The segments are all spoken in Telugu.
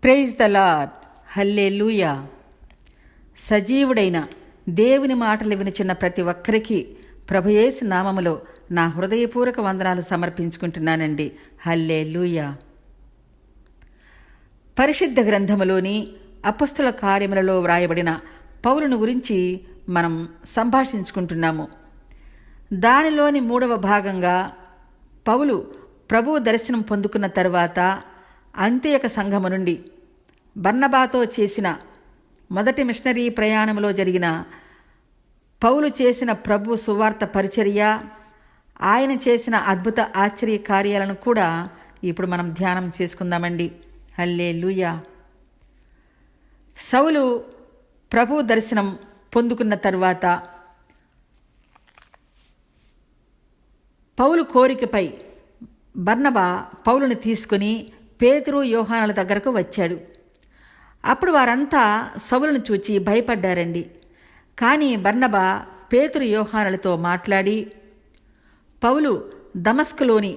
Praise the lord. హల్లెలూయా. సజీవుడైన దేవుని మాటలు వినిచిన ప్రతి ఒక్కరికి ప్రభుయేసు నామములో నా హృదయపూర్వక వందనాలు సమర్పించుకుంటున్నానండి. హల్లెలూయా. పరిశుద్ధ గ్రంథములోని అపొస్తల కార్యములలో వ్రాయబడిన పౌలును గురించి మనం సంభాషించుకుంటున్నాము. దానిలోని 3వ భాగంగా పౌలు ప్రభువు దర్శనం పొందుకున్న తరువాత అంత్యొక సంఘము నుండి బర్నబాతో చేసిన మొదటి మిషనరీ ప్రయాణంలో జరిగిన పౌలు చేసిన ప్రభు సువార్త పరిచర్య, ఆయన చేసిన అద్భుత ఆశ్చర్య కార్యాలను కూడా ఇప్పుడు మనం ధ్యానం చేసుకుందామండి. హల్లెలూయా. సౌలు ప్రభు దర్శనం పొందుకున్న తరువాత పౌలు కోరికపై బర్నబా పౌలుని తీసుకుని పేతురు, యోహానుల దగ్గరకు వచ్చాడు. అప్పుడు వారంతా సౌలును చూచి భయపడ్డారండి. కానీ బర్నబా పేతురు, యోహానులతో మాట్లాడి పౌలు దమస్కులోని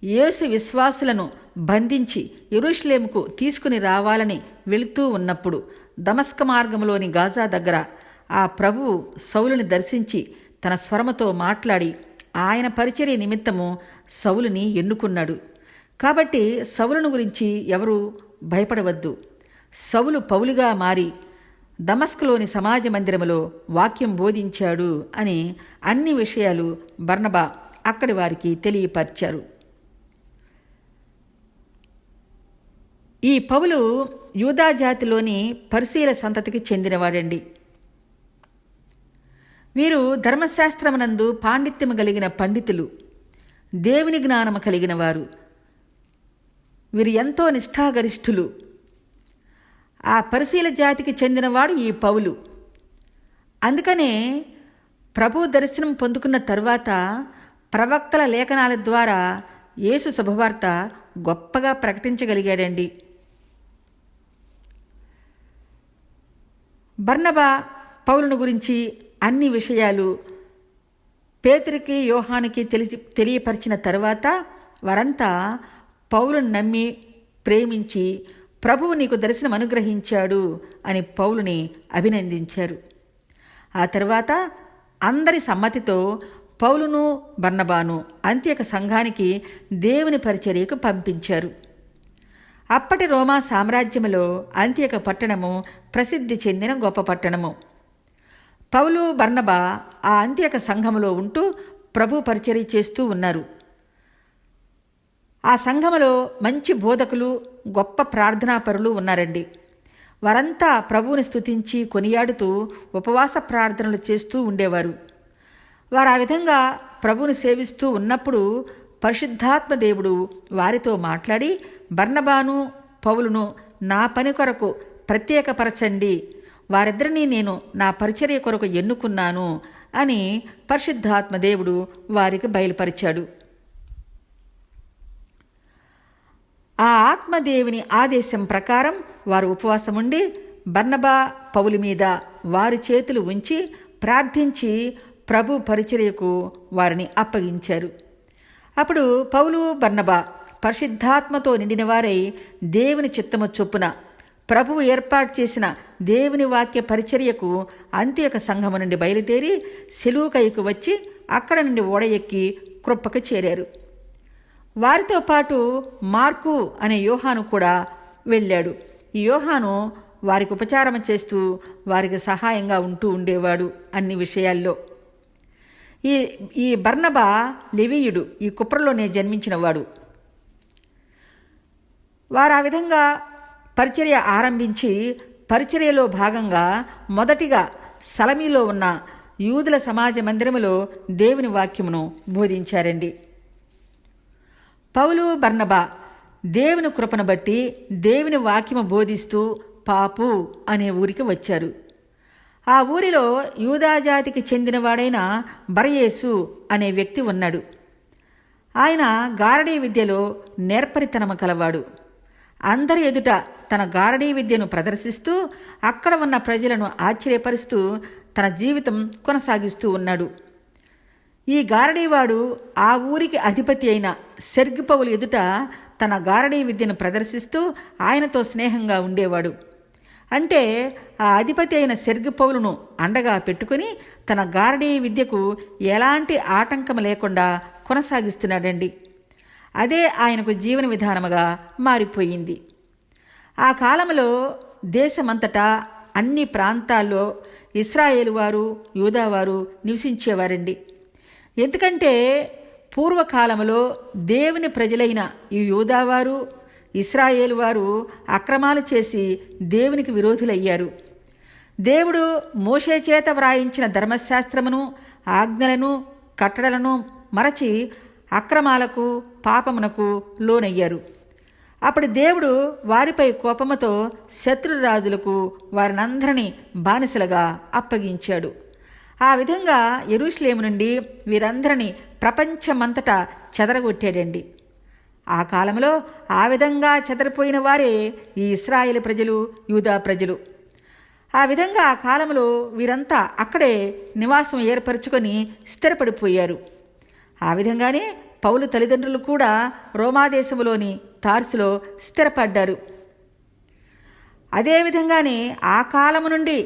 యేసు విశ్వాసులను బంధించి యెరూషలేముకు తీసుకుని రావాలని వెళుతూ ఉన్నప్పుడు దమస్క మార్గంలోని గాజా దగ్గర ఆ ప్రభువు సౌలుని దర్శించి తన స్వరముతో మాట్లాడి ఆయన పరిచర్య నిమిత్తము సౌలుని ఎన్నుకున్నాడు. కాబట్టి సౌలును గురించి ఎవరు భయపడవద్దు. సౌలు పౌలుగా మారి దమస్కులోని సమాజ మందిరములో వాక్యం బోధించాడు అని అన్ని విషయాలు బర్నబా అక్కడి వారికి తెలియపరిచారు. ఈ పౌలు యూదా జాతిలోని పరిశీల సంతతికి చెందినవాడండి. వీరు ధర్మశాస్త్రమునందు పాండిత్యము కలిగిన పండితులు, దేవుని జ్ఞానము కలిగిన వారు. వీరు ఎంతో నిష్ఠాగరిష్ఠులు. ఆ పరిశీల జాతికి చెందినవాడు ఈ పౌలు. అందుకనే ప్రభు దర్శనం పొందుకున్న తరువాత ప్రవక్తల లేఖనాల ద్వారా యేసు శుభవార్త గొప్పగా ప్రకటించగలిగాడండి. బర్నబా పౌలును గురించి అన్ని విషయాలు పేతురుకి, యోహానుకి తెలియపరిచిన తరువాత వారంతా పౌలును నమ్మి ప్రేమించి ప్రభువు నీకు దర్శనం అనుగ్రహించాడు అని పౌలుని అభినందించారు. ఆ తర్వాత అందరి సమ్మతితో పౌలును, బర్నబాను అంత్యొక సంఘానికి దేవుని పరిచర్యకు పంపించారు. అప్పటి రోమా సామ్రాజ్యములో అంత్యొక పట్టణము ప్రసిద్ధి చెందిన గొప్ప పట్టణము. పౌలు, బర్నబా ఆ అంత్యొక సంఘములో ఉంటూ ప్రభు పరిచర్య చేస్తూ ఉన్నారు. ఆ సంఘములో మంచి బోధకులు, గొప్ప ప్రార్థనాపరులు ఉన్నారండి. వారంతా ప్రభువుని స్తుతించి కొనియాడుతూ ఉపవాస ప్రార్థనలు చేస్తూ ఉండేవారు. వారు ఆ విధంగా ప్రభువుని సేవిస్తూ ఉన్నప్పుడు పరిశుద్ధాత్మ దేవుడు వారితో మాట్లాడి బర్నబాను, పౌలును నా పని కొరకు ప్రత్యేకపరచండి, వారిద్దరినీ నేను నా పరిచర్య కొరకు ఎన్నుకున్నాను అని పరిశుద్ధాత్మ దేవుడు వారికి బయలుపరిచాడు. ఆ ఆత్మదేవుని ఆదేశం ప్రకారం వారు ఉపవాసముండి బర్నబా, పౌలు మీద వారి చేతులు ఉంచి ప్రార్థించి ప్రభు పరిచర్యకు వారిని అప్పగించారు. అప్పుడు పౌలు, బర్నబా పరిశుద్ధాత్మతో నిండిన వారై దేవుని చిత్తము చొప్పున ప్రభువు ఏర్పాటు చేసిన దేవుని వాక్య పరిచర్యకు అంత్యొక సంఘము నుండి బయలుదేరి సెలూకయుకు వచ్చి అక్కడ నుండి ఓడ ఎక్కి కృప్పకు చేరారు. వారితో పాటు మార్కు అనే యోహాను కూడా వెళ్ళాడు. ఈ యోహాను వారికి ఉపచారం చేస్తూ వారికి సహాయంగా ఉంటూ ఉండేవాడు అన్ని విషయాల్లో. ఈ బర్నబా లెవీయుడు, ఈ కుప్రలోనే జన్మించినవాడు. వారు ఆ విధంగా పరిచర్య ఆరంభించి పరిచర్యలో భాగంగా మొదటిగా సలమీలో ఉన్న యూదుల సమాజ మందిరములో దేవుని వాక్యమును బోధించారండి. పౌలు, బర్నబా దేవుని కృపను బట్టి దేవుని వాక్యము బోధిస్తూ పాపు అనే ఊరికి వచ్చారు. ఆ ఊరిలో యూదాజాతికి చెందినవాడైన బరయేసు అనే వ్యక్తి ఉన్నాడు. ఆయన గారడీ విద్యలో నేర్పరితనము కలవాడు. అందరి ఎదుట తన గారడీ విద్యను ప్రదర్శిస్తూ అక్కడ ఉన్న ప్రజలను ఆశ్చర్యపరుస్తూ తన జీవితం కొనసాగిస్తూ ఉన్నాడు. ఈ గారడీవాడు ఆ ఊరికి అధిపతి అయిన సెర్గిపౌలు ఎదుట తన గారడీ విద్యను ప్రదర్శిస్తూ ఆయనతో స్నేహంగా ఉండేవాడు. అంటే ఆ అధిపతి అయిన సెర్గి పౌలును అండగా పెట్టుకుని తన గారడీ విద్యకు ఎలాంటి ఆటంకం లేకుండా కొనసాగిస్తున్నాడండి. అదే ఆయనకు జీవన విధానముగా మారిపోయింది. ఆ కాలంలో దేశమంతటా అన్ని ప్రాంతాల్లో ఇశ్రాయేలు వారు, యూదావారు నివసించేవారండి. ఎందుకంటే పూర్వకాలంలో దేవుని ప్రజలైన ఈ యూదావారు, ఇశ్రాయేలు వారు అక్రమాలు చేసి దేవునికి విరోధులయ్యారు. దేవుడు మోషే చేత వ్రాయించిన ధర్మశాస్త్రమును, ఆజ్ఞలను, కట్టడలను మరచి అక్రమాలకు, పాపమునకు లోనయ్యారు. అప్పుడు దేవుడు వారిపై కోపముతో శత్రురాజులకు వారినందరినీ బానిసలుగా అప్పగించాడు. ఆ విధంగా యెరూషలేము నుండి వీరందరినీ ప్రపంచమంతటా చెదరగొట్టాడండి. ఆ కాలంలో ఆ విధంగా చెదరిపోయిన వారే ఈ ఇశ్రాయేలు ప్రజలు, యూదా ప్రజలు. ఆ విధంగా ఆ కాలంలో వీరంతా అక్కడే నివాసం ఏర్పరచుకొని స్థిరపడిపోయారు. ఆ విధంగానే పౌలు తల్లిదండ్రులు కూడా రోమాదేశములోని తార్సులో స్థిరపడ్డారు. అదేవిధంగానే ఆ కాలము నుండి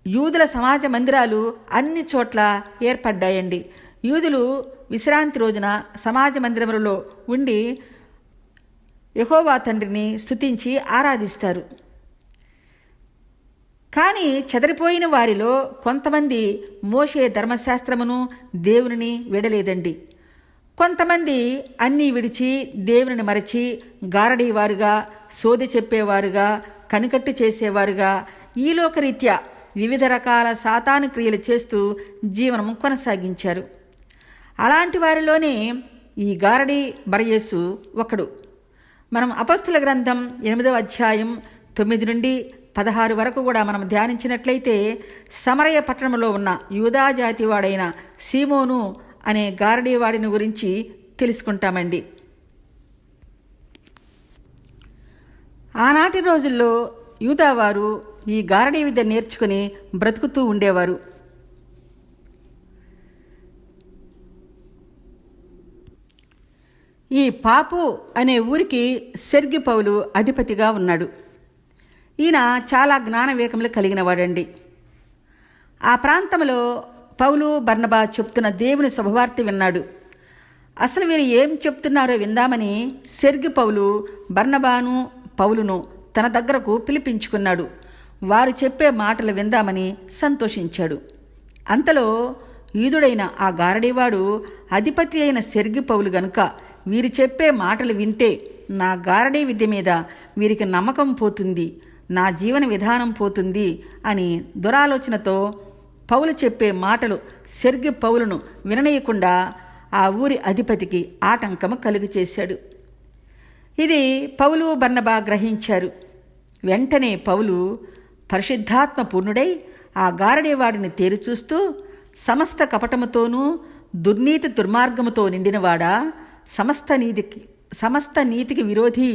యూదుల సమాజ మందిరాలు అన్ని చోట్ల ఏర్పడ్డాయండి. యూదులు విశ్రాంతి రోజున సమాజ మందిరములలో ఉండి యెహోవా తండ్రిని స్తుతించి ఆరాధిస్తారు. కానీ చెదరిపోయిన వారిలో కొంతమంది మోషే ధర్మశాస్త్రమును, దేవునిని విడలేదండి. కొంతమంది అన్నీ విడిచి దేవునిని మరచి గారడీవారుగా, సోది చెప్పేవారుగా, కనికట్టు చేసేవారుగా, ఈలోకరీత్యా వివిధ రకాల సాతాను క్రియలు చేస్తూ జీవనం కొనసాగించారు. అలాంటి వారిలోనే ఈ గారడీ బరయేసు ఒకడు. మనం అపొస్తలుల గ్రంథం 8వ అధ్యాయం 9 నుండి 16 వరకు కూడా మనం ధ్యానించినట్లయితే సమరయ పట్టణంలో ఉన్న యూదా జాతి వాడైన సీమోను అనే గారడీ వాడిని గురించి తెలుసుకుంటామండి. ఆనాటి రోజుల్లో యూదావారు ఈ గారడీ విద్య నేర్చుకుని బ్రతుకుతూ ఉండేవారు. ఈ పాపు అనే ఊరికి సెర్గి పౌలు అధిపతిగా ఉన్నాడు. ఈయన చాలా జ్ఞాన వివేకములు కలిగిన వాడండి. ఆ ప్రాంతంలో పౌలు, బర్నబా చెప్తున్న దేవుని శుభవార్త విన్నాడు. అసలు వీరు ఏం చెప్తున్నారో విందామని సెర్గి పౌలు బర్నబాను, పౌలును తన దగ్గరకు పిలిపించుకున్నాడు. వారు చెప్పే మాటలు విందామని సంతోషించాడు. అంతలో యూదుడైన ఆ గారడీవాడు అధిపతి అయిన సెర్గి పౌలు గనుక వీరు చెప్పే మాటలు వింటే నా గారడీ విద్య మీద వీరికి నమ్మకం పోతుంది, నా జీవన విధానం పోతుంది అని దురాలోచనతో పౌలు చెప్పే మాటలు సెర్గి పౌలును విననీయకుండా ఆ ఊరి అధిపతికి ఆటంకము కలుగు చేశాడు. ఇది పౌలు, బర్నబా గ్రహించారు. వెంటనే పౌలు పరిశుద్ధాత్మ పూర్ణుడై ఆ గారడీవాడిని తేరిచూస్తూ, సమస్త కపటముతోనూ దుర్నీతి దుర్మార్గముతో నిండినవాడా, సమస్త నీతికి విరోధి,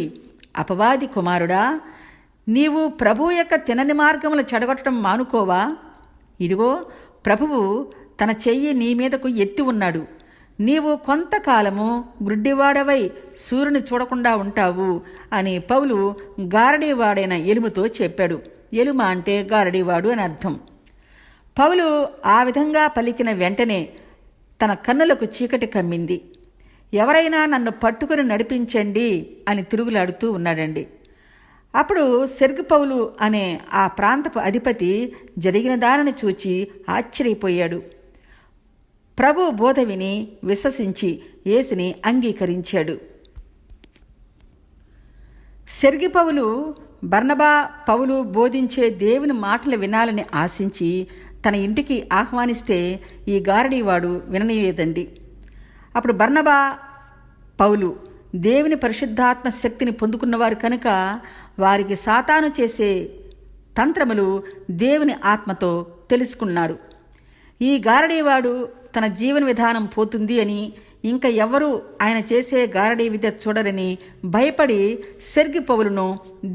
అపవాది కుమారుడా, నీవు ప్రభు యొక్క తినని మార్గములు చెడగొట్టడం మానుకోవా? ఇదిగో ప్రభువు తన చెయ్యి నీ మీదకు ఎత్తి ఉన్నాడు. నీవు కొంతకాలము గ్రుడ్డివాడవై సూర్యుని చూడకుండా ఉంటావు అని పౌలు గారడీవాడైన ఎలుముతో చెప్పాడు. ఎలుమ అంటే గారడీవాడు అని అర్థం. పౌలు ఆ విధంగా పలికిన వెంటనే తన కన్నులకు చీకటి కమ్మింది. ఎవరైనా నన్ను పట్టుకుని నడిపించండి అని తిరుగులాడుతూ ఉన్నాడండి. అప్పుడు సెర్గి పౌలు అనే ఆ ప్రాంతపు అధిపతి జరిగిన దానిని చూచి ఆశ్చర్యపోయాడు. ప్రభు బోధ విని విశ్వసించి యేసుని అంగీకరించాడు. సెర్గి పౌలు బర్నబా, పౌలు బోధించే దేవుని మాటలు వినాలని ఆశించి తన ఇంటికి ఆహ్వానిస్తే ఈ గారడీవాడు విననీయలేదండి. అప్పుడు బర్నబా, పౌలు దేవుని పరిశుద్ధాత్మ శక్తిని పొందుకున్నవారు కనుక వారికి సాతాను చేసే తంత్రములు దేవుని ఆత్మతో తెలుసుకున్నారు. ఈ గారడీవాడు తన జీవన విధానం పోతుంది అని, ఇంకా ఎవ్వరూ ఆయన చేసే గారడీ విద్య చూడరని భయపడి సెర్గి పౌలును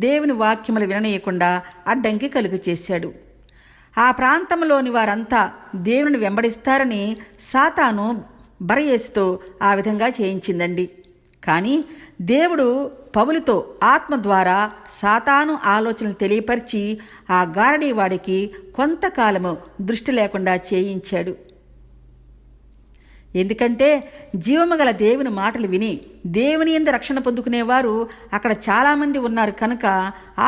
దేవుని వాక్యములు విననీయకుండా అడ్డంకి కలుగు చేశాడు. ఆ ప్రాంతంలోని వారంతా దేవుని వెంబడిస్తారని సాతాను బరయేసుతో ఆ విధంగా చేయించిందండి. కానీ దేవుడు పౌలుతో ఆత్మ ద్వారా సాతాను ఆలోచనలు తెలియపరిచి ఆ గారడీవాడికి కొంతకాలము దృష్టి లేకుండా చేయించాడు. ఎందుకంటే జీవము గల దేవుని మాటలు విని దేవుని యందు రక్షణ పొందుకునేవారు అక్కడ చాలామంది ఉన్నారు కనుక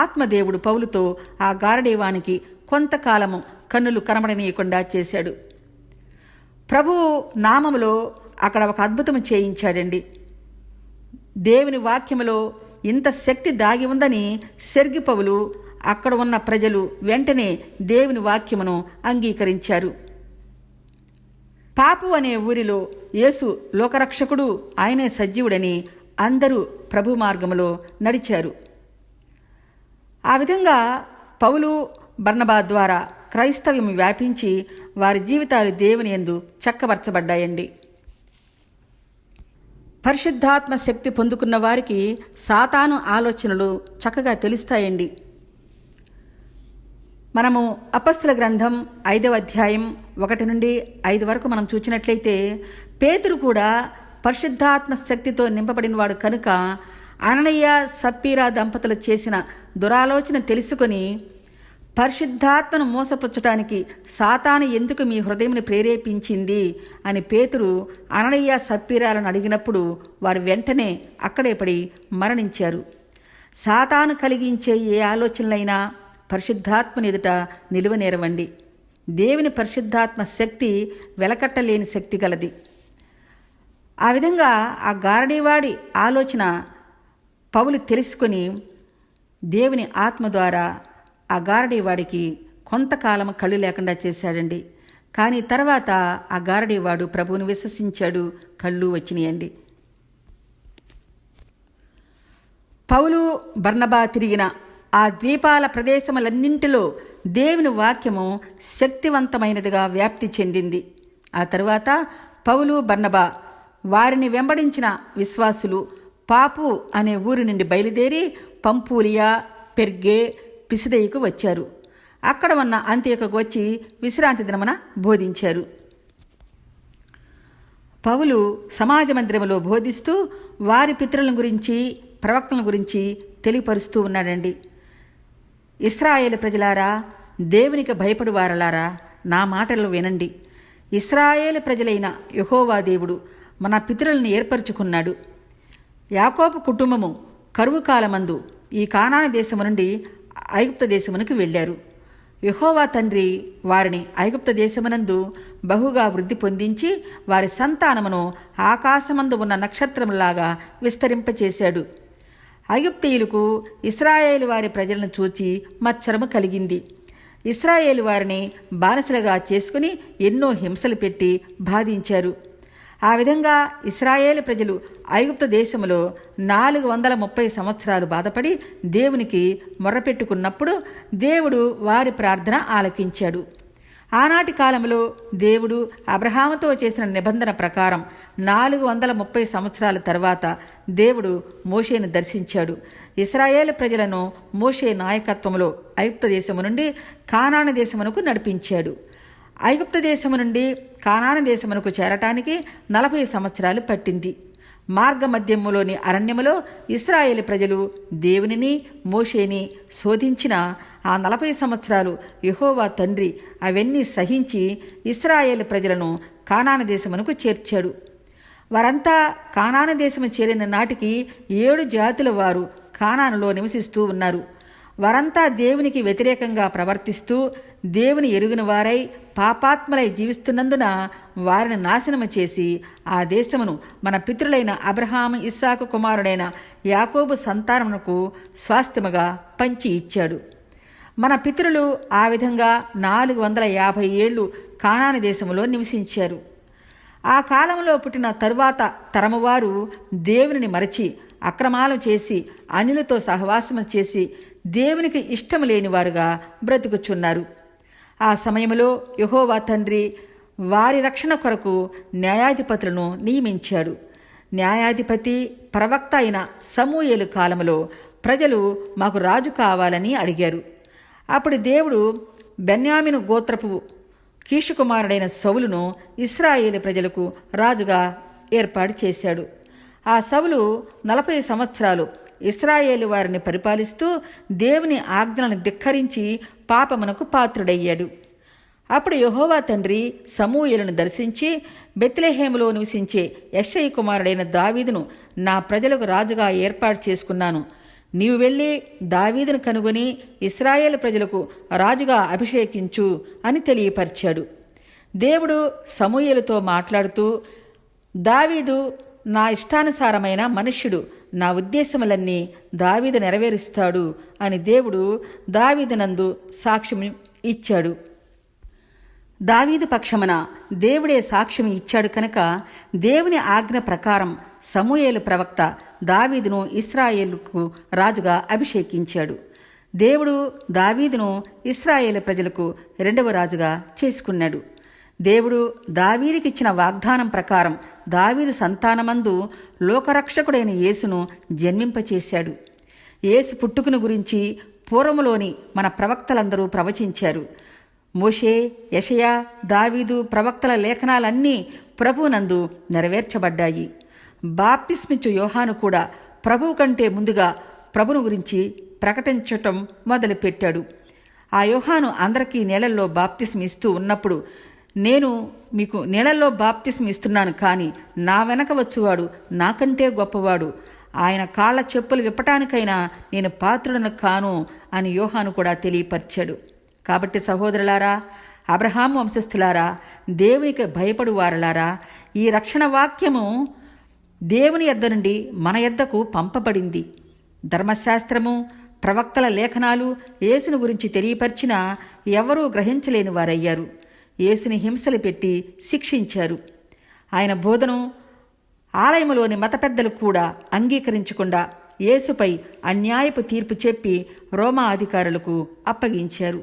ఆత్మదేవుడు పౌలుతో ఆ గారడీవానికి కొంతకాలము కన్నులు కనబడనీయకుండా చేశాడు. ప్రభువు నామములో అక్కడ ఒక అద్భుతము చేయించాడండి. దేవుని వాక్యములో ఇంత శక్తి దాగి ఉందని సెర్గి పౌలు అక్కడ ఉన్న ప్రజలు వెంటనే దేవుని వాక్యమును అంగీకరించారు. పాపు అనే ఊరిలో యేసు లోకరక్షకుడు, ఆయనే సజీవుడని అందరూ ప్రభు మార్గములో నడిచారు. ఆ విధంగా పౌలు బర్నబా ద్వారా క్రైస్తవ్యం వ్యాపించి వారి జీవితాలు దేవుని యందు చక్కబరచబడ్డాయండి. పరిశుద్ధాత్మ శక్తి పొందుకున్న వారికి సాతాను ఆలోచనలు చక్కగా తెలుస్తాయండి. మనము అపొస్తలుల గ్రంథం 5వ అధ్యాయం 1 నుండి 5 వరకు మనం చూసినట్లయితే పేతురు కూడా పరిశుద్ధాత్మ శక్తితో నింపబడినవాడు కనుక అననీయ సప్పీరా దంపతులు చేసిన దురాలోచన తెలుసుకొని పరిశుద్ధాత్మను మోసపుచ్చటానికి సాతాను ఎందుకు మీ హృదయంని ప్రేరేపించింది అని పేతురు అననీయ సప్పీరాలను అడిగినప్పుడు వారు వెంటనే అక్కడే పడి మరణించారు. సాతాను కలిగించే ఏ ఆలోచనలైనా పరిశుద్ధాత్మని ఎదుట నిలువనేరవండి. దేవుని పరిశుద్ధాత్మ శక్తి వెలకట్టలేని శక్తి గలది. ఆ విధంగా ఆ గారడీవాడి ఆలోచన పౌలు తెలుసుకొని దేవుని ఆత్మ ద్వారా ఆ గారడీవాడికి కొంతకాలం కళ్ళు లేకుండా చేశాడండి. కానీ తర్వాత ఆ గారడీవాడు ప్రభువును విశ్వసించాడు, కళ్ళు వచ్చినాయండి. పౌలు బర్నబా తిరిగిన ఆ ద్వీపాల ప్రదేశములన్నింటిలో దేవుని వాక్యము శక్తివంతమైనదిగా వ్యాప్తి చెందింది. ఆ తరువాత పౌలు బర్నబా వారిని వెంబడించిన విశ్వాసులు పాపు అనే ఊరి నుండి బయలుదేరి పంపూలియా, పెర్గే, పిసిదయికు వచ్చారు. అక్కడ ఉన్న అంత్యోకకు వచ్చి విశ్రాంతి దినమున బోధించారు. పౌలు సమాజ మందిరములో బోధిస్తూ వారి పితరుల గురించి, ప్రవక్తల గురించి తెలియపరుస్తూ ఉన్నాడండి. ఇశ్రాయేలు ప్రజలారా, దేవునికి భయపడువారలారా, నా మాటలు వినండి. ఇశ్రాయేలు ప్రజలైన యెహోవా దేవుడు మన పితరులను ఏర్పరచుకున్నాడు. యాకోబు కుటుంబము కరువు కాలమందు ఈ కానాను దేశము నుండి ఐగుప్త దేశమునకు వెళ్ళారు. యెహోవా తండ్రి వారిని ఐగుప్త దేశమునందు బహుగా వృద్ధి పొందించి వారి సంతానమును ఆకాశమందు ఉన్న నక్షత్రములాగా విస్తరింపచేశాడు. ఐగుప్తీయులకు ఇశ్రాయేలు వారి ప్రజలను చూచి మత్సరము కలిగింది. ఇశ్రాయేలు వారిని బానిసలుగా చేసుకుని ఎన్నో హింసలు పెట్టి బాధించారు. ఆ విధంగా ఇశ్రాయేలు ప్రజలు ఐగుప్త దేశములో 430 సంవత్సరాలు బాధపడి దేవునికి మొర్రపెట్టుకున్నప్పుడు దేవుడు వారి ప్రార్థన ఆలకించాడు. ఆనాటి కాలంలో దేవుడు అబ్రహాముతో చేసిన నిబంధన ప్రకారం 430 సంవత్సరాల తర్వాత దేవుడు మోషేను దర్శించాడు. ఇశ్రాయేలు ప్రజలను మోషే నాయకత్వంలో ఐగుప్త దేశము నుండి కానాను దేశమునకు నడిపించాడు. ఐగుప్త దేశము నుండి కానాను దేశమునకు చేరటానికి 40 సంవత్సరాలు పట్టింది. మార్గమధ్యములోని అరణ్యములో ఇశ్రాయేలు ప్రజలు దేవునిని, మోషేని శోధించిన ఆ 40 సంవత్సరాలు యెహోవా తండ్రి అవన్నీ సహించి ఇశ్రాయేలు ప్రజలను కానాను దేశమునకు చేర్చాడు. వారంతా కానాను దేశము చేరిన నాటికి 7 జాతుల వారు కానానులో నివసిస్తూ ఉన్నారు. వారంతా దేవునికి వ్యతిరేకంగా ప్రవర్తిస్తూ దేవుని ఎరుగిన వారై పాపాత్మలై జీవిస్తున్నందున వారిని నాశనము చేసి ఆ దేశమును మన పితరులైన అబ్రహాము, ఇస్సాకు కుమారుడైన యాకోబు సంతానమునకు స్వాస్థ్యముగా పంచి ఇచ్చాడు. మన పితరులు ఆ విధంగా 450 ఏళ్ళు కానాను దేశములో నివసించారు. ఆ కాలంలో పుట్టిన తరువాత తరమువారు దేవునిని మరచి అక్రమాలు చేసి అన్యులతో సహవాసము చేసి దేవునికి ఇష్టము లేనివారుగా బ్రతుకుచున్నారు. ఆ సమయంలో యెహోవా తండ్రి వారి రక్షణ కొరకు న్యాయాధిపతులను నియమించాడు. న్యాయాధిపతి ప్రవక్త అయిన సమూయేలు కాలంలో ప్రజలు మాకు రాజు కావాలని అడిగారు. అప్పుడు దేవుడు బెన్యామీను గోత్రపు కీషు కుమారుడైన సౌలును ఇశ్రాయేలు ప్రజలకు రాజుగా ఏర్పాటు చేశాడు. ఆ సౌలు 40 సంవత్సరాలు ఇశ్రాయేలు వారిని పరిపాలిస్తూ దేవుని ఆజ్ఞలను ధిక్కరించి పాపమునకు పాత్రుడయ్యాడు. అప్పుడు యెహోవా తండ్రి సమూయేలును దర్శించి, బెత్లెహేములో నివసించే యెష్షయి కుమారుడైన దావీదును నా ప్రజలకు రాజుగా ఏర్పాటు చేసుకున్నాను. నీవు వెళ్ళి దావీదును కనుగొని ఇశ్రాయేలు ప్రజలకు రాజుగా అభిషేకించు అని తెలియపరిచాడు. దేవుడు సమూయేలుతో మాట్లాడుతూ, దావీదు నా ఇష్టానుసారమైన మనుష్యుడు, నా ఉద్దేశములన్నీ దావీదు నెరవేరుస్తాడు అని దేవుడు దావీదునందు సాక్ష్యం ఇచ్చాడు. దావీదు పక్షమున దేవుడే సాక్ష్యం ఇచ్చాడు కనుక దేవుని ఆజ్ఞ ప్రకారం సమూయేలు ప్రవక్త దావీదును ఇశ్రాయేలుకు రాజుగా అభిషేకించాడు. దేవుడు దావీదును ఇశ్రాయేలు ప్రజలకు 2వ రాజుగా చేసుకున్నాడు. దేవుడు దావీదుకిచ్చిన వాగ్దానం ప్రకారం దావీదు సంతానమందు లోకరక్షకుడైన యేసును జన్మింపచేశాడు. యేసు పుట్టుకను గురించి పూర్వములోని మన ప్రవక్తలందరూ ప్రవచించారు. మోషే, యెషయా, దావీదు ప్రవక్తల లేఖనాలన్నీ ప్రభువునందు నెరవేర్చబడ్డాయి. బాప్తిస్మిచ్చు యోహాను కూడా ప్రభువు కంటే ముందుగా ప్రభును గురించి ప్రకటించటం మొదలుపెట్టాడు. ఆ యోహాను అందరికీ నీళ్లలో బాప్తిస్మ ఇస్తూ ఉన్నప్పుడు, నేను మీకు నీళ్లలో బాప్తిస్మ ఇస్తున్నాను, కానీ నా వెనక వచ్చువాడు నాకంటే గొప్పవాడు, ఆయన కాళ్ల చెప్పులు విప్పటానికైనా నేను పాత్రుడను కాను అని యోహాను కూడా తెలియపరిచాడు. కాబట్టి సహోదరులారా, అబ్రహాము వంశస్థులారా, దేవునికి భయపడు వారలారా, ఈ రక్షణ వాక్యము దేవుని యొద్ద నుండి మన యొద్దకు పంపబడింది. ధర్మశాస్త్రము, ప్రవక్తల లేఖనాలు యేసును గురించి తెలియపరిచినా ఎవరూ గ్రహించలేని వారయ్యారు. యేసుని హింసలు పెట్టి శిక్షించారు. ఆయన బోధను ఆలయములోని మత పెద్దలు కూడా అంగీకరించకుండా యేసుపై అన్యాయపు తీర్పు చెప్పి రోమా అధికారులకు అప్పగించారు.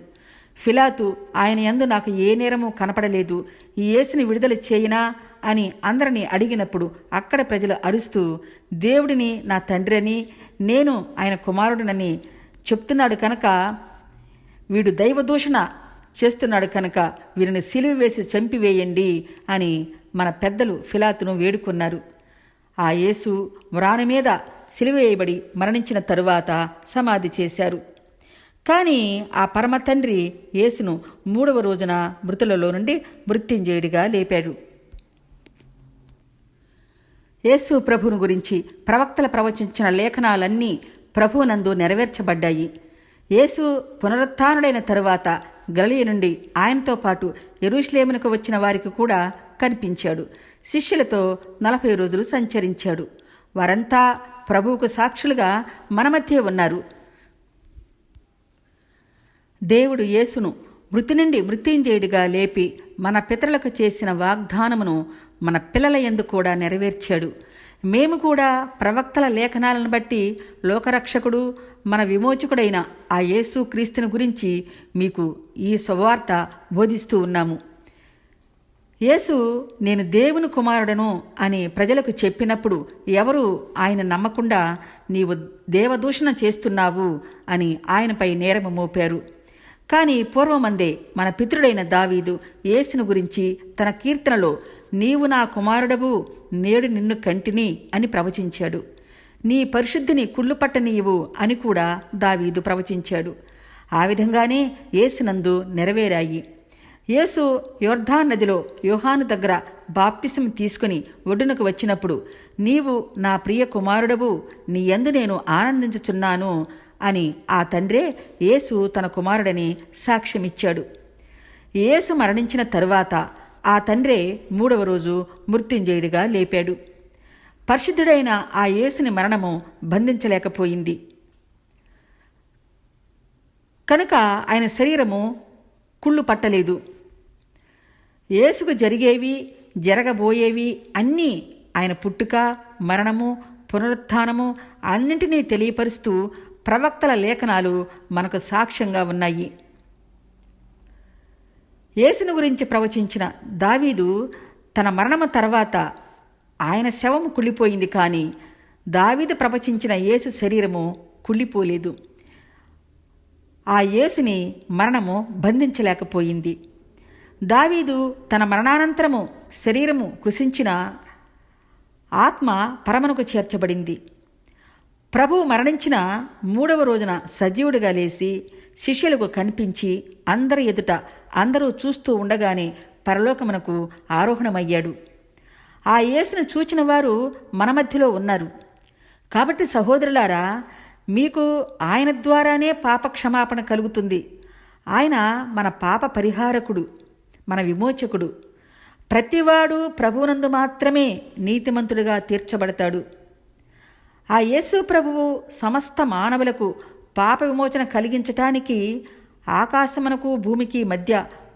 ఫిలాతు ఆయన యందు నాకు ఏ నేరము కనపడలేదు, ఈ యేసుని విడుదల చేయినా అని అందరినీ అడిగినప్పుడు అక్కడ ప్రజలు అరుస్తూ, దేవుడిని నా తండ్రి అని, నేను ఆయన కుమారుడినని చెప్తున్నాడు కనుక, వీడు దైవదూషణ చేస్తున్నాడు కనుక వీరిని సిలువ వేసి చంపివేయండి అని మన పెద్దలు ఫిలాతును వేడుకున్నారు. ఆ యేసు మ్రాను మీద సిలువ వేయబడి మరణించిన తరువాత సమాధి చేశారు. కానీ ఆ పరమ తండ్రి యేసును 3వ రోజున మృతులలో నుండి మృత్యుంజయుడిగా లేపాడు. యేసు ప్రభువును గురించి ప్రవక్తలు ప్రవచించిన లేఖనాలన్నీ ప్రభువునందు నెరవేర్చబడ్డాయి. యేసు పునరుత్థానుడైన తరువాత గలిలయ నుండి ఆయనతో పాటు యెరూషలేమునకు వచ్చిన వారికి కూడా కనిపించాడు. శిష్యులతో 40 రోజులు సంచరించాడు. వారంతా ప్రభువుకు సాక్షులుగా మన మధ్య ఉన్నారు. దేవుడు యేసును మృతి నుండి మృత్యుంజయుడిగా లేపి మన పితరులకు చేసిన వాగ్దానమును మన పిల్లల యందు కూడా నెరవేర్చాడు. మేము కూడా ప్రవక్తల లేఖనాలను బట్టి లోకరక్షకుడు, మన విమోచకుడైన ఆ యేసు క్రీస్తుని గురించి మీకు ఈ శుభవార్త బోధిస్తూ ఉన్నాము. యేసు నేను దేవుని కుమారుడను అని ప్రజలకు చెప్పినప్పుడు ఎవరు ఆయన నమ్మకుండా నీవు దేవదూషణ చేస్తున్నావు అని ఆయనపై నేరము మోపారు. కానీ పూర్వమందే మన పితరుడైన దావీదు యేసును గురించి తన కీర్తనలో నీవు నా కుమారుడవు, నేడు నిన్ను కంటిని అని ప్రవచించాడు. నీ పరిశుద్ధిని కుళ్ళుపట్టనీయవు అని కూడా దావీదు ప్రవచించాడు. ఆ విధంగానే యేసునందు నెరవేరాయి. యేసు యొర్దాను నదిలో యోహాను దగ్గర బాప్తిసం తీసుకుని ఒడ్డునకు వచ్చినప్పుడు, నీవు నా ప్రియ కుమారుడవు, నీ యందు నేను ఆనందించుచున్నాను అని ఆ తండ్రే యేసు తన కుమారుడని సాక్ష్యమిచ్చాడు. యేసు మరణించిన తరువాత ఆ తండ్రే 3వ రోజు మృత్యుంజయుడిగా లేపాడు. పరిశుద్ధుడైన ఆ యేసుని మరణము బంధించలేకపోయింది కనుక ఆయన శరీరము కుళ్ళు పట్టలేదు. యేసుకు జరిగేవి, జరగబోయేవి అన్నీ ఆయన పుట్టుక, మరణము, పునరుత్థానము అన్నింటినీ తెలియపరుస్తూ ప్రవక్తల లేఖనాలు మనకు సాక్ష్యంగా ఉన్నాయి. యేసును గురించి ప్రవచించిన దావీదు తన మరణము తర్వాత ఆయన శవము కుళ్ళిపోయింది, కానీ దావీదు ప్రవచించిన యేసు శరీరము కుళ్ళిపోలేదు. ఆ యేసుని మరణము బంధించలేకపోయింది. దావీదు తన మరణానంతరము శరీరము కృశించిన ఆత్మ పరమనుకు చేర్చబడింది. ప్రభువు మరణించిన 3వ రోజున సజీవుడిగా లేచి శిష్యులకు కనిపించి అందరి ఎదుట అందరూ చూస్తూ ఉండగానే పరలోకమునకు ఆరోహణమయ్యాడు. ఆ యేసును చూచిన వారు మన మధ్యలో ఉన్నారు. కాబట్టి సహోదరులారా, మీకు ఆయన ద్వారానే పాప క్షమాపణ కలుగుతుంది. ఆయన మన పాప పరిహారకుడు, మన విమోచకుడు. ప్రతివాడు ప్రభువునందు మాత్రమే నీతిమంతుడిగా తీర్చబడతాడు. ఆ యేసు ప్రభువు సమస్త మానవులకు పాప విమోచన కలిగించటానికి ఆకాశమునకు భూమికి మధ్య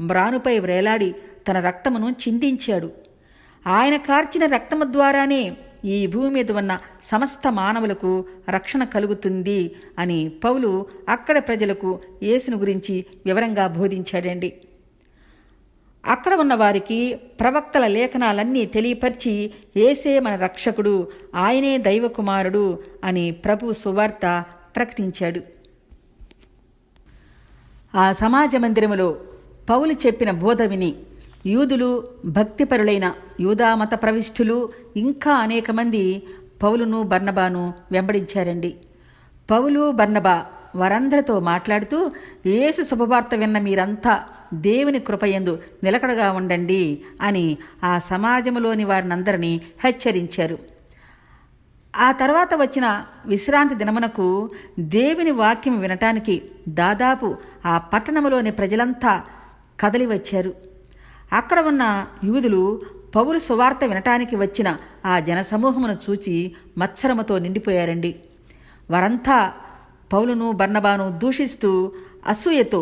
మ్రానుపై వ్రేలాడి తన రక్తమును చిందించాడు. ఆయన కార్చిన రక్తము ద్వారానే ఈ భూమి మీద ఉన్న సమస్త మానవులకు రక్షణ కలుగుతుంది అని పౌలు అక్కడ ప్రజలకు యేసును గురించి వివరంగా బోధించాడండి. అక్కడ ఉన్న వారికి ప్రవక్తల లేఖనాలన్నీ తెలియపరిచి యేసే మన రక్షకుడు, ఆయనే దైవకుమారుడు అని ప్రభు సువార్త ప్రకటించాడు. ఆ సమాజ మందిరములో పౌలు చెప్పిన బోధ విని యూదులు, భక్తిపరులైన యూదామత ప్రవిష్ఠులు ఇంకా అనేక మంది పౌలును బర్నబాను వెంబడించారండి. పౌలు, బర్నబా వారందరితో మాట్లాడుతూ యేసు శుభవార్త విన్న మీరంతా దేవుని కృపయందు నిలకడగా ఉండండి అని ఆ సమాజంలోని వారినందరినీ హెచ్చరించారు. ఆ తర్వాత వచ్చిన విశ్రాంతి దినమునకు దేవుని వాక్యం వినటానికి దాదాపు ఆ పట్టణంలోని ప్రజలంతా కదలి వచ్చారు. అక్కడ ఉన్న యూదులు పౌలు సువార్త వినటానికి వచ్చిన ఆ జనసమూహమును చూచి మత్సరముతో నిండిపోయారండి. వారంతా పౌలును, బర్నబాను దూషిస్తూ అసూయతో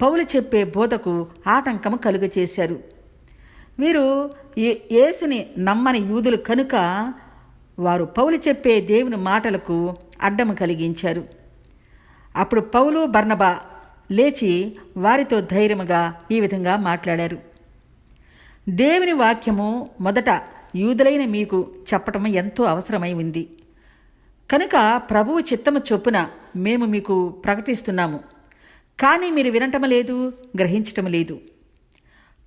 పౌలు చెప్పే బోధకు ఆటంకము కలుగచేశారు. వీరు యేసుని నమ్మని యూదులు కనుక వారు పౌలు చెప్పే దేవుని మాటలకు అడ్డము కలిగించారు. అప్పుడు పౌలు, బర్నబా లేచి వారితో ధైర్యముగా ఈ విధంగా మాట్లాడారు. దేవుని వాక్యము మొదట యూదులైన మీకు చెప్పటం ఎంతో అవసరమై ఉంది కనుక ప్రభువు చిత్తము చొప్పున మేము మీకు ప్రకటిస్తున్నాము. కానీ మీరు వినటం లేదు, గ్రహించటం లేదు.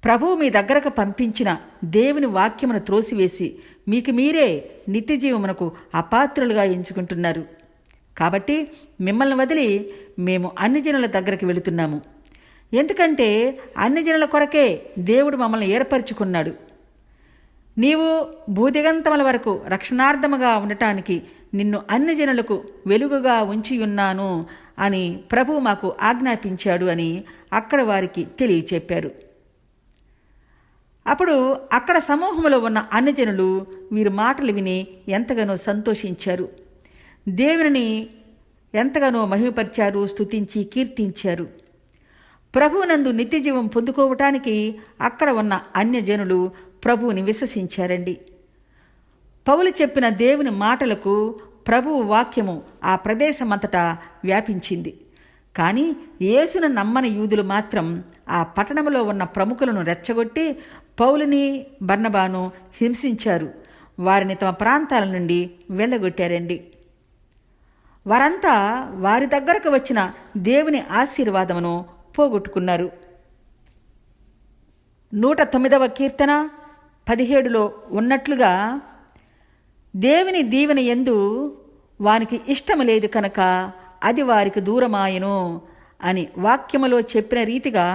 ప్రభువు మీ దగ్గరకు పంపించిన దేవుని వాక్యమును త్రోసివేసి మీకు మీరే నిత్యజీవమునకు అపాత్రులుగా ఎంచుకుంటున్నారు. కాబట్టి మిమ్మల్ని వదిలి మేము అన్ని జనుల దగ్గరికి వెళుతున్నాము. ఎందుకంటే అన్ని జనుల కొరకే దేవుడు మమ్మల్ని ఏర్పరచుకున్నాడు. నీవు భూదిగంతముల వరకు రక్షణార్థముగా ఉండటానికి నిన్ను అన్ని జనులకు వెలుగుగా ఉంచియున్నాను అని ప్రభువు మాకు ఆజ్ఞాపించాడు అని అక్కడ వారికి తెలియచెప్పారు. అప్పుడు అక్కడ సమూహంలో ఉన్న అన్ని జనులు వీరి మాటలు విని ఎంతగానో సంతోషించారు. దేవుని ఎంతగానో మహిమపరిచారు, స్తుతించి కీర్తించారు. ప్రభువునందు నిత్యజీవం పొందుకోవటానికి అక్కడ ఉన్న అన్యజనులు ప్రభువుని విశ్వసించారండి. పౌలు చెప్పిన దేవుని మాటలకు ప్రభువు వాక్యము ఆ ప్రదేశమంతటా వ్యాపించింది. కానీ యేసును నమ్మని యూదులు మాత్రం ఆ పట్టణంలో ఉన్న ప్రముఖులను రెచ్చగొట్టి పౌలుని, బర్నబాను హింసించారు. వారిని తమ ప్రాంతాల నుండి వెళ్ళగొట్టారండి. వారంతా వారి దగ్గరకు వచ్చిన దేవుని ఆశీర్వాదమును పోగొట్టుకున్నారు. 109వ కీర్తన 17లో ఉన్నట్లుగా దేవుని దీవెన యందు వానికి ఇష్టము లేదు కనుక అది వారికి దూరమాయను అని వాక్యములో చెప్పిన రీతిగా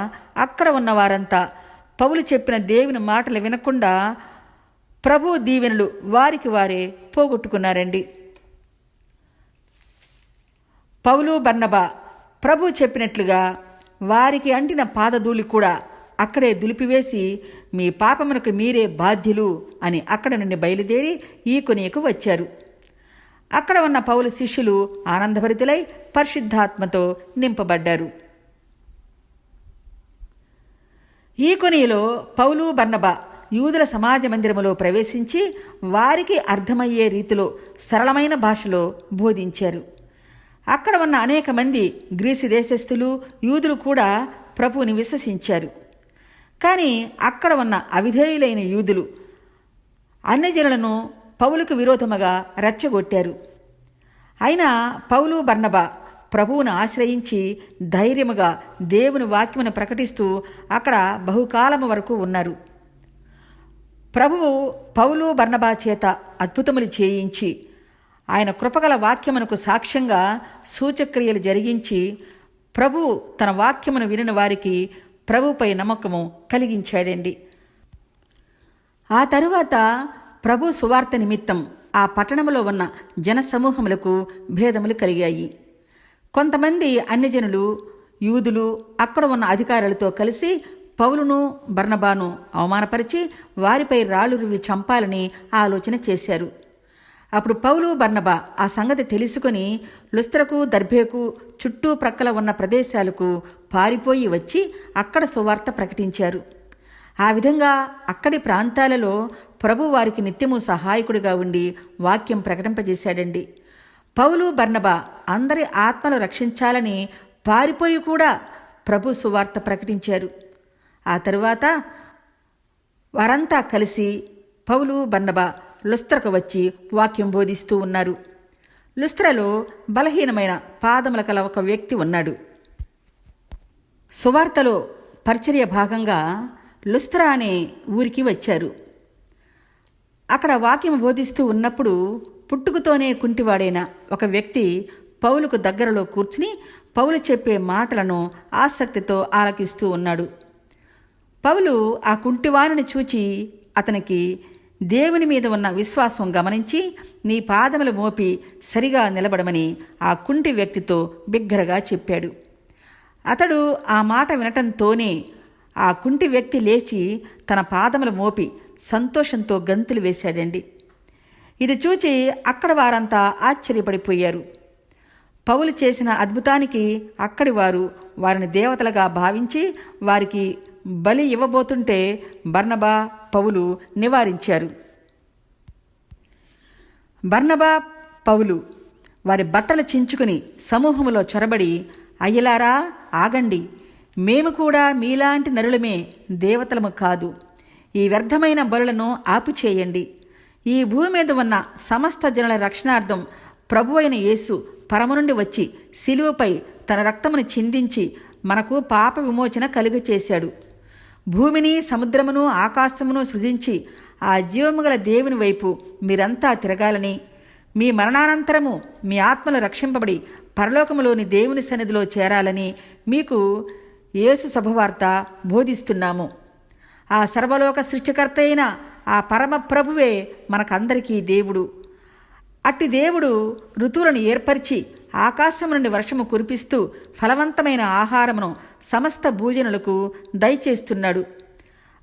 అక్కడ ఉన్న వారంతా పౌలు చెప్పిన దేవుని మాటలు వినకుండా ప్రభు దీవెనలు వారికి వారే పోగొట్టుకున్నారండి. పౌలు, బర్నబా ప్రభు చెప్పినట్లుగా వారికి అంటిన పాదధూళి కూడా అక్కడే దులిపివేసి మీ పాపమునకు మీరే బాధ్యులు అని అక్కడ నుండి బయలుదేరి ఈకొనియకు వచ్చారు. అక్కడ ఉన్న పౌలు శిష్యులు ఆనందభరితులై పరిశుద్ధాత్మతో నింపబడ్డారు. ఈకొనియలో పౌలు, బర్నబా యూదుల సమాజ మందిరములో ప్రవేశించి వారికి అర్థమయ్యే రీతిలో సరళమైన భాషలో బోధించారు. అక్కడ ఉన్న అనేక మంది గ్రీసు దేశస్థులు, యూదులు కూడా ప్రభువుని విశ్వసించారు. కానీ అక్కడ ఉన్న అవిధేయులైన యూదులు అన్యజనులను పౌలుకు విరోధముగా రెచ్చగొట్టారు. అయినా పౌలు, బర్నబా ప్రభువును ఆశ్రయించి ధైర్యముగా దేవుని వాక్యమును ప్రకటిస్తూ అక్కడ బహుకాలము వరకు ఉన్నారు. ప్రభువు పౌలు బర్నబా చేత అద్భుతములు చేయించి ఆయన కృపగల వాక్యమునకు సాక్ష్యంగా సూచక్రియలు జరిగించి ప్రభువు తన వాక్యమును వినిన వారికి ప్రభుపై నమ్మకము కలిగించాడండి. ఆ తరువాత ప్రభు సువార్త నిమిత్తం ఆ పట్టణంలో ఉన్న జనసమూహములకు భేదములు కలిగాయి. కొంతమంది అన్యజనులు యూదులు అక్కడ ఉన్న అధికారులతో కలిసి పౌలును బర్నబాను అవమానపరిచి వారిపై రాళ్ళు రువి చంపాలని ఆలోచన చేశారు. అప్పుడు పౌలు బర్నబా ఆ సంగతి తెలుసుకొని లుస్త్రకు దర్బేకు చుట్టూ ప్రక్కల ఉన్న ప్రదేశాలకు పారిపోయి వచ్చి అక్కడ సువార్త ప్రకటించారు. ఆ విధంగా అక్కడి ప్రాంతాలలో ప్రభు వారికి నిత్యము సహాయకుడిగా ఉండి వాక్యం ప్రకటింపజేశాడండి. పౌలు బర్నబా అందరి ఆత్మలు రక్షించాలని పారిపోయి కూడా ప్రభు సువార్త ప్రకటించారు. ఆ తరువాత వారంతా కలిసి పౌలు బర్నబా లుస్త్రకు వచ్చి వాక్యం బోధిస్తూ ఉన్నారు. లుస్త్రలో బలహీనమైన పాదముల కల ఒక వ్యక్తి ఉన్నాడు. సువార్తలో పరిచర్య భాగంగా లుస్త్ర అనే ఊరికి వచ్చారు. అక్కడ వాక్యం బోధిస్తూ ఉన్నప్పుడు పుట్టుకతోనే కుంటివాడైన ఒక వ్యక్తి పౌలుకు దగ్గరలో కూర్చుని పౌలు చెప్పే మాటలను ఆసక్తితో ఆలకిస్తూ ఉన్నాడు. పౌలు ఆ కుంటివాణిని చూచి అతనికి దేవుని మీద ఉన్న విశ్వాసం గమనించి నీ పాదములు మోపి సరిగా నిలబడమని ఆ కుంటి వ్యక్తితో బిగ్గరగా చెప్పాడు. అతడు ఆ మాట వినటంతోనే ఆ కుంటి వ్యక్తి లేచి తన పాదములు మోపి సంతోషంతో గంతులు వేశాడండి. ఇది చూచి అక్కడ వారంతా ఆశ్చర్యపడిపోయారు. పౌలు చేసిన అద్భుతానికి అక్కడి వారు వారిని దేవతలుగా భావించి వారికి బలి ఇవ్వబోతుంటే బర్నబా పౌలు నివారించారు. బర్నబా పౌలు వారి బట్టలు చించుకుని సమూహములో చొరబడి, అయ్యలారా ఆగండి, మేము కూడా మీలాంటి నరులమే, దేవతలము కాదు. ఈ వ్యర్థమైన బలులను ఆపుచేయండి. ఈ భూమి మీద ఉన్న సమస్త జనుల రక్షణార్థం ప్రభువైన యేసు పరము నుండి వచ్చి శిలువపై తన రక్తమును చిందించి మనకు పాప విమోచన కలుగచేశాడు. భూమిని సముద్రమును ఆకాశమును సృజించి ఆ జీవముగల దేవుని వైపు మీరంతా తిరగాలని, మీ మరణానంతరము మీ ఆత్మలు రక్షింపబడి పరలోకములోని దేవుని సన్నిధిలో చేరాలని మీకు యేసు శుభవార్త బోధిస్తున్నాము. ఆ సర్వలోక సృష్టికర్త అయిన ఆ పరమ ప్రభువే మనకందరికీ దేవుడు. అట్టి దేవుడు ఋతువులను ఏర్పరిచి ఆకాశం నుండి వర్షము కురిపిస్తూ ఫలవంతమైన ఆహారమును సమస్త భూజనులకు దయచేస్తున్నాడు.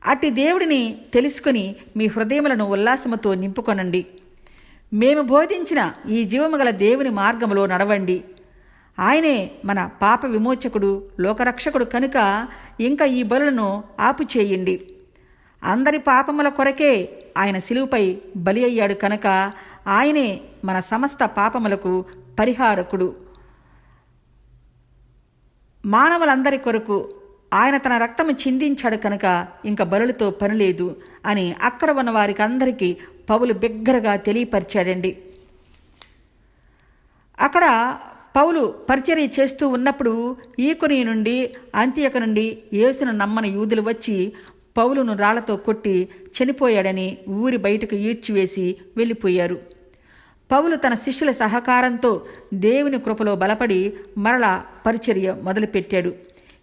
అట్టి దేవుడిని తెలుసుకుని మీ హృదయములను ఉల్లాసముతో నింపుకొనండి. మేము బోధించిన ఈ జీవముగల దేవుని మార్గములో నడవండి. ఆయనే మన పాప విమోచకుడు, లోకరక్షకుడు కనుక ఇంకా ఈ బలులను ఆపుచేయండి. అందరి పాపముల కొరకే ఆయన శిలువపై బలి అయ్యాడు కనుక ఆయనే మన సమస్త పాపములకు పరిహారకుడు. మానవులందరి కొరకు ఆయన తన రక్తము చిందించాడు కనుక ఇంక బలులతో పనిలేదు అని అక్కడ ఉన్న వారికి అందరికీ పౌలు బిగ్గరగా తెలియపరిచాడండి. అక్కడ పౌలు పరిచర్య చేస్తూ ఉన్నప్పుడు ఈకొని నుండి అంత్యక నుండి యేసును నమ్మని యూదులు వచ్చి పౌలును రాళ్లతో కొట్టి చనిపోయాడని ఊరి బయటకు ఈడ్చివేసి వెళ్ళిపోయారు. పౌలు తన శిష్యుల సహకారంతో దేవుని కృపలో బలపడి మరలా పరిచర్య మొదలుపెట్టాడు.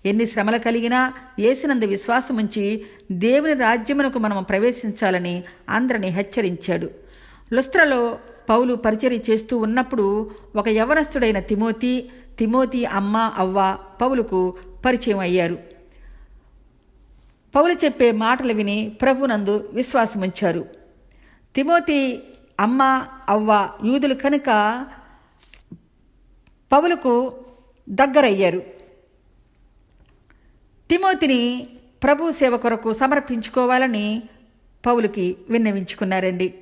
ఎన్ని శ్రమలు కలిగినా యేసునందు విశ్వాసముంచి దేవుని రాజ్యమునకు మనం ప్రవేశించాలని అందరినీ హెచ్చరించాడు. లుస్త్రలో పౌలు పరిచర్య చేస్తూ ఉన్నప్పుడు ఒక యవనస్తుడైన తిమోతి అమ్మ అవ్వ పౌలుకు పరిచయం అయ్యారు. పౌలు చెప్పే మాటలు విని ప్రభునందు విశ్వాసముంచారు. తిమోతి అమ్మ అవ్వ యూదులు కనుక పౌలుకు దగ్గరయ్యారు. తిమోతిని ప్రభు సేవ కొరకు సమర్పించుకోవాలని పౌలుకి విన్నవించుకున్నారండి.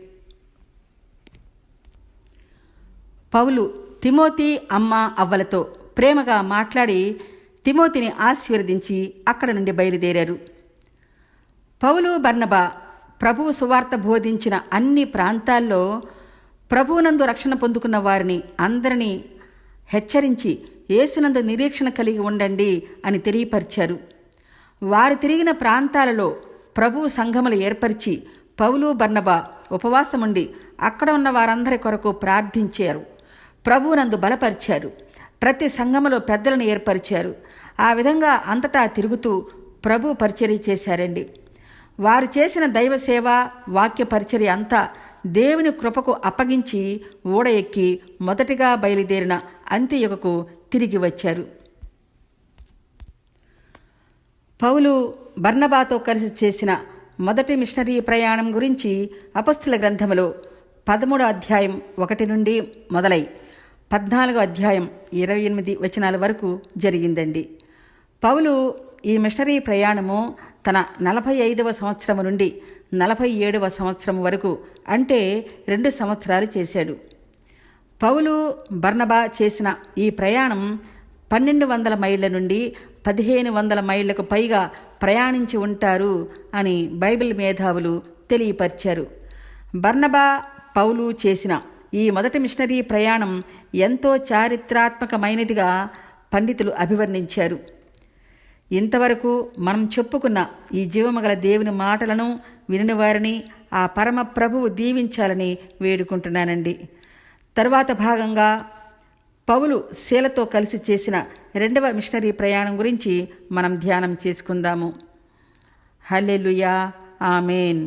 పౌలు తిమోతి అమ్మ అవ్వలతో ప్రేమగా మాట్లాడి తిమోతిని ఆశీర్వదించి అక్కడ నుండి బయలుదేరారు. పౌలు బర్నబా ప్రభువు సువార్త బోధించిన అన్ని ప్రాంతాల్లో ప్రభువునందు రక్షణ పొందుకున్న వారిని అందరినీ హెచ్చరించి యేసునందు నిరీక్షణ కలిగి ఉండండి అని తెలియపరిచారు. వారు తిరిగిన ప్రాంతాలలో ప్రభువు సంఘములు ఏర్పరిచి పౌలు బర్నబా ఉపవాసముండి అక్కడ ఉన్న వారందరి కొరకు ప్రార్థించారు. ప్రభువునందు బలపరిచారు. ప్రతి సంఘములో పెద్దలను ఏర్పరిచారు. ఆ విధంగా అంతటా తిరుగుతూ ప్రభు పరిచర్య చేశారండి. వారు చేసిన దైవసేవ, వాక్య పరిచర్య అంతా దేవుని కృపకు అప్పగించి ఓడ ఎక్కి మొదటిగా బయలుదేరిన అంత్యయుగకు తిరిగి వచ్చారు. పౌలు బర్నబాతో కలిసి చేసిన మొదటి మిషనరీ ప్రయాణం గురించి అపొస్తలుల గ్రంథములో 13వ అధ్యాయం 1 నుండి మొదలై 14వ అధ్యాయం 28 వచనాల వరకు జరిగిందండి. పౌలు ఈ మిషనరీ ప్రయాణము తన 45వ సంవత్సరము నుండి 47వ సంవత్సరం వరకు, అంటే 2 సంవత్సరాలు చేశాడు. పౌలు బర్నబా చేసిన ఈ ప్రయాణం 1200 మైళ్ళ నుండి 1500 మైళ్ళకు పైగా ప్రయాణించి ఉంటారు అని బైబిల్ మేధావులు తెలియపరిచారు. బర్నబా పౌలు చేసిన ఈ మొదటి మిషనరీ ప్రయాణం ఎంతో చారిత్రాత్మకమైనదిగా పండితులు అభివర్ణించారు. ఇంతవరకు మనం చెప్పుకున్న ఈ జీవమగల దేవుని మాటలను వినిన వారిని ఆ పరమ ప్రభువు దీవించాలని వేడుకుంటున్నానండి. తరువాత భాగంగా పౌలు శీలతో కలిసి చేసిన 2వ మిషనరీ ప్రయాణం గురించి మనం ధ్యానం చేసుకుందాము. హల్లెలూయా, ఆమేన్.